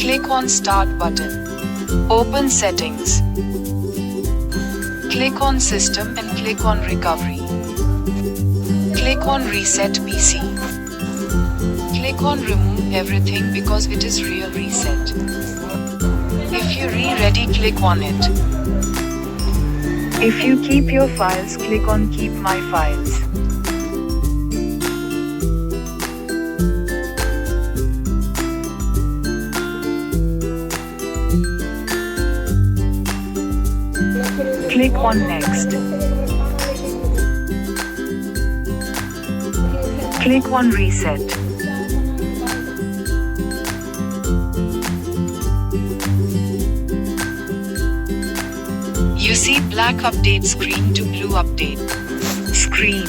Click on Start button. Open Settings. Click on System and click on Recovery. Click on Reset PC. Click on Remove Everything because it is real reset. If you're ready, click on it. If you keep your files, click on Keep My Files. Click on Next. Click on Reset. You see black update screen to blue update screen.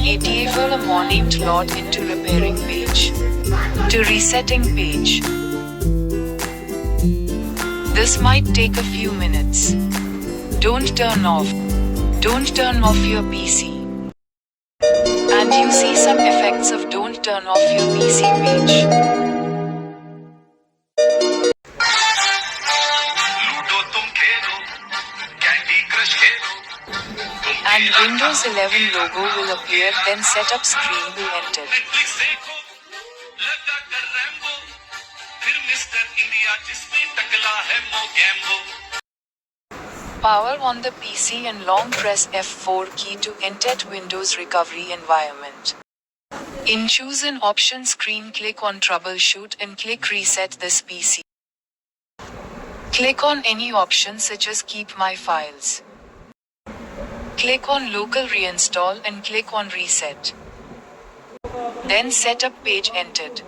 ATA for a morning to log into repairing page to resetting page. This might take a few minutes. Don't turn off your PC. And you see some effects of don't turn off your PC page. And Windows 11 logo will appear, then setup screen will enter. Power on the PC and long press F4 key to enter Windows recovery environment. In choose an option screen, click on troubleshoot and click reset this PC. Click on any option such as keep my files. Click on local reinstall and click on reset. Then setup page entered.